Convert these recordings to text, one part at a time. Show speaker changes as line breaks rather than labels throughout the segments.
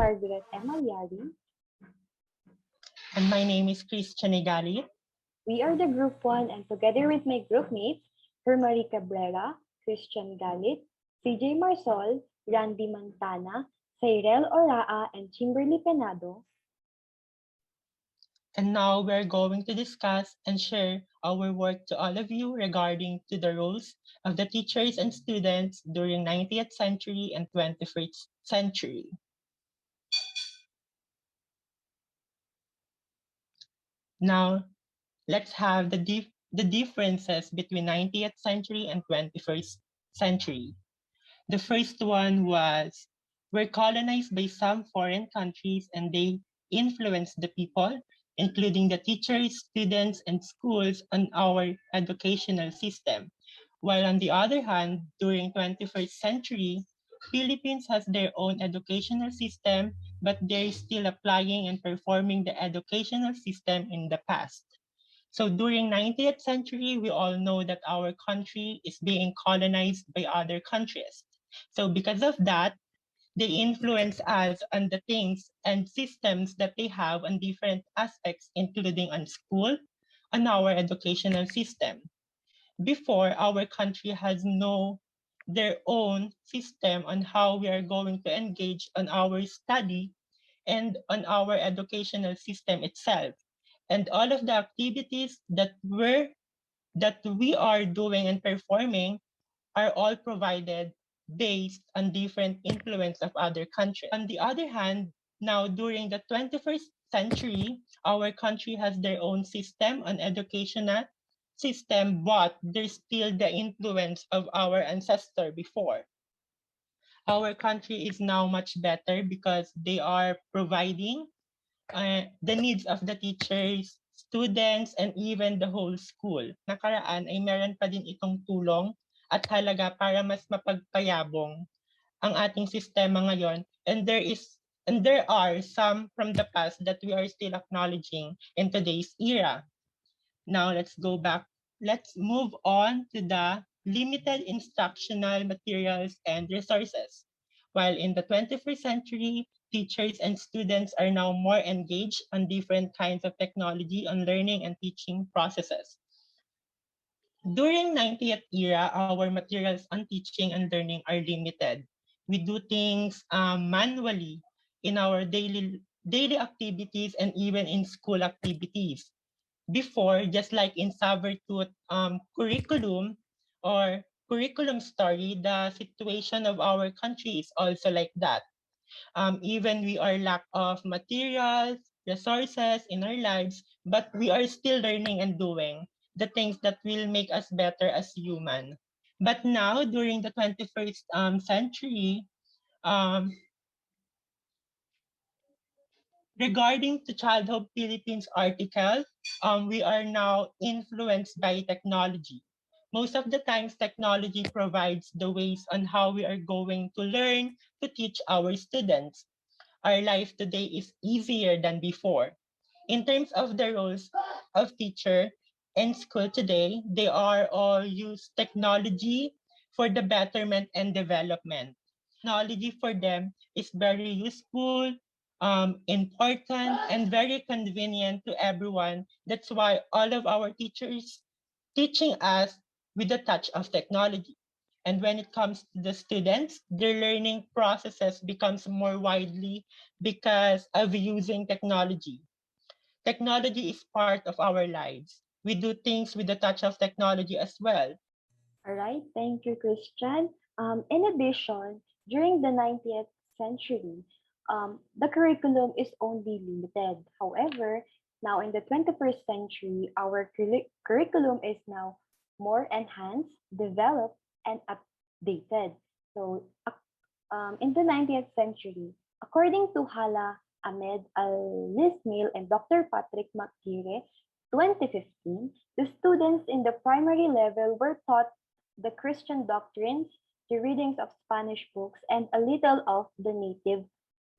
Margaret Emalyari.
And my name is Christian Igali.
We are the Group 1 and together with my group mates, Hermary Cabrera, Christian Galit, CJ Marsol, Randy Mantana, Cyril Oraa, and Kimberly Penado.
And now we're going to discuss and share our work to all of you regarding to the roles of the teachers and students during 19th century and 21st century. Now, let's have the differences between 19th century and 21st century. The first one was we're colonized by some foreign countries and they influenced the people, including the teachers, students, and schools on our educational system. While on the other hand, during 21st century, Philippines has their own educational system, but they're still applying and performing the educational system in the past. So during 19th century, we all know that our country is being colonized by other countries. So because of that, they influence us on the things and systems that they have on different aspects, including on school, on our educational system. Before, our country has no their own system on how we are going to engage on our study and on our educational system itself. And all of the activities that we are doing and performing are all provided based on different influence of other countries. On the other hand, now during the 21st century, our country has their own system, an educational system, but there's still the influence of our ancestor before. Our country is now much better because they are providing the needs of the teachers, students, and even the whole school. Nakaraan ay meron pa din itong tulong at halaga para mas mapagpayabong ang ating sistema ngayon. And there are some from the past that we are still acknowledging in today's era. Now let's go back. Let's move on to the limited instructional materials and resources. While in the 21st century, teachers and students are now more engaged on different kinds of technology on learning and teaching processes. During 90th era, our materials on teaching and learning are limited. We do things manually in our daily activities and even in school activities. Before, just like in Sabertooth curriculum or curriculum story, the situation of our country is also like that. Even we are lack of materials, resources in our lives, but we are still learning and doing the things that will make us better as human. But now, during the 21st century, um, regarding to Childhood Philippines article, we are now influenced by technology. Most of the times, technology provides the ways on how we are going to learn to teach our students. Our life today is easier than before. In terms of the roles of teacher in school today, they are all use technology for the betterment and development. Technology for them is very useful, important, and very convenient to everyone. That's why all of our teachers teaching us with the touch of technology. And when it comes to the students, their learning processes becomes more widely because of using technology. Technology is part of our lives. We do things with the touch of technology as well.
All right, thank you, Christian. In addition, during the 19th century, the curriculum is only limited. However, now in the 21st century, our curriculum is now more enhanced, developed, and updated. So, in the 19th century, according to Hala Ahmed Al-Lismail and Dr. Patrick Makire, 2015, the students in the primary level were taught the Christian doctrines, the readings of Spanish books, and a little of the native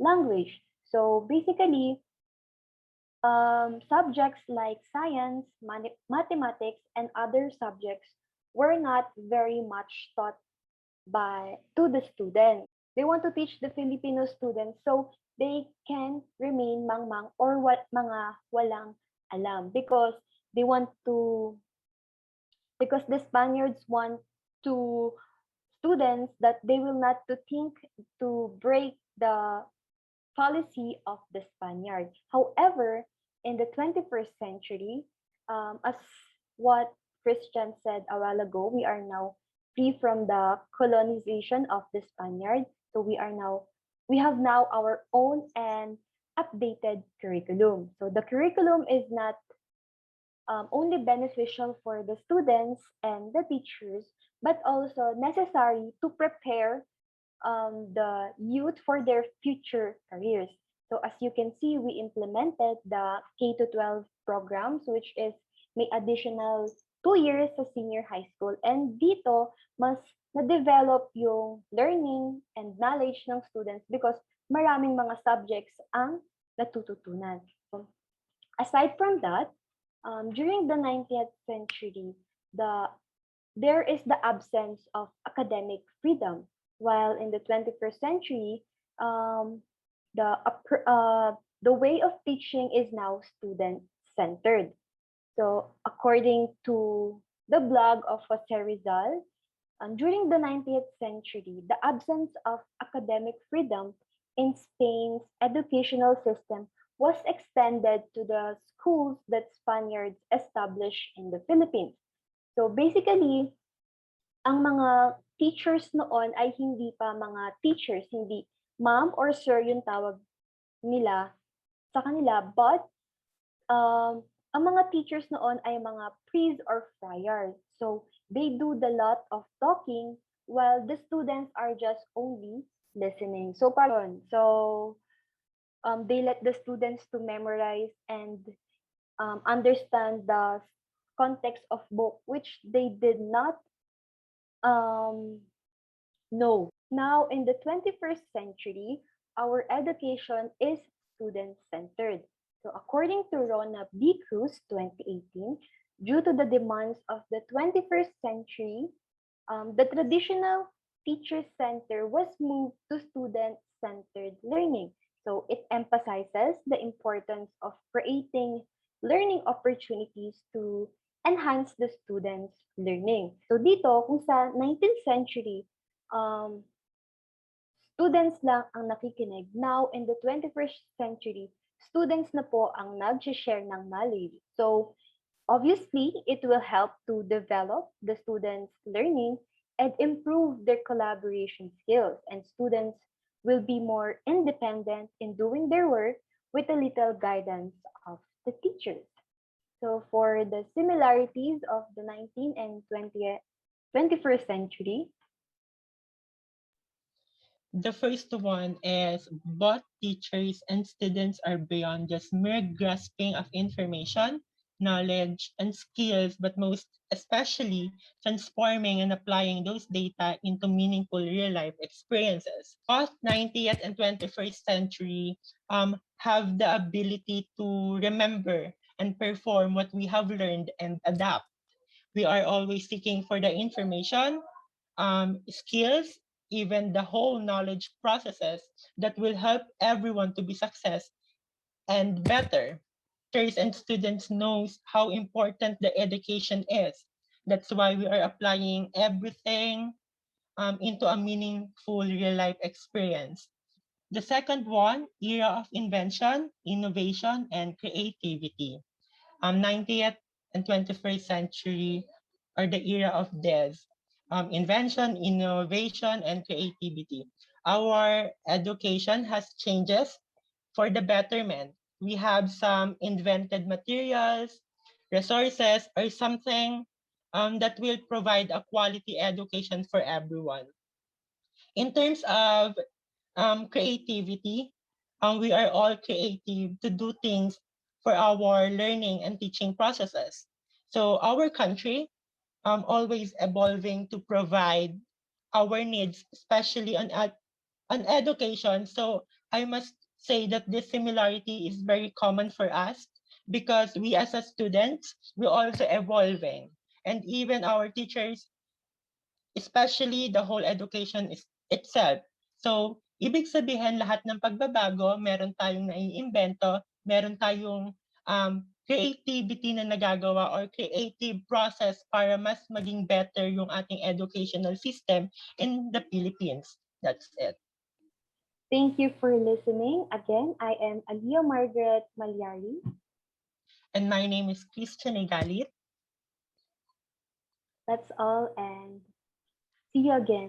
language. So basically, subjects like science, mathematics, and other subjects were not very much taught to the students. They want to teach the Filipino students so they can remain mangmang or what mga walang alam they want to because the Spaniards want to students that they will not to think to break the policy of the Spaniards. However, in the 21st century, as what Christian said a while ago, we are now free from the colonization of the Spaniards. So we have now our own and updated curriculum. So the curriculum is not only beneficial for the students and the teachers, but also necessary to prepare the youth for their future careers. So as you can see, we implemented the K to 12 programs, which is may additional 2 years sa senior high school. And dito, mas na-develop yung learning and knowledge ng students because maraming mga subjects ang natututunan. So, aside from that, during the 19th century, there is the absence of academic freedom, while in the 21st century, um, the way of teaching is now student centered. So, according to the blog of Jose Rizal, during the 19th century, the absence of academic freedom in Spain's educational system was extended to the schools that Spaniards established in the Philippines. So basically, ang mga teachers noon ay hindi pa mga teachers, hindi ma'am or sir yung tawag nila sa kanila, but ang mga teachers noon ay mga priests or friars. So they do the lot of talking while the students are just only listening. So parang so they let the students to memorize and understand the context of book which they did not um, know. Now, in the 21st century, our education is student-centered. So, according to Rona B. Cruz, 2018, due to the demands of the 21st century, the traditional teacher center was moved to student-centered learning. So, it emphasizes the importance of creating learning opportunities to enhance the students' learning. So dito, kung sa 19th century, um, students lang ang nakikinig. Now, in the 21st century, students na po ang nag-share ng knowledge. So, obviously, it will help to develop the students' learning and improve their collaboration skills. And students will be more independent in doing their work with a little guidance of the teachers. So for the similarities of the 19th and 21st century,
The first one is both teachers and students are beyond just mere grasping of information, knowledge, and skills, but most especially transforming and applying those data into meaningful real life experiences. Both 90th and 21st century have the ability to remember and perform what we have learned and adapt. We are always seeking for the information, skills, even the whole knowledge processes that will help everyone to be success and better. Teachers and students knows how important the education is. That's why we are applying everything into a meaningful real life experience. The second one, era of invention, innovation, and creativity. 90th and 21st century are the era of this invention, innovation, and creativity. Our education has changes for the betterment. We have some invented materials, resources, or something that will provide a quality education for everyone. In terms of creativity, we are all creative to do things for our learning and teaching processes. So our country always evolving to provide our needs, especially on education. So I must say that this similarity is very common for us because we as a students, we also evolving. And even our teachers, especially the whole education is itself. So, ibig sabihin lahat ng pagbabago, meron tayong naiimbento, meron tayong creativity na nagagawa or creative process para mas maging better yung ating educational system in the Philippines. That's it.
Thank you for listening. Again, I am Alia Margaret Malyari.
And my name is Christian Igalit.
That's all, and see you again.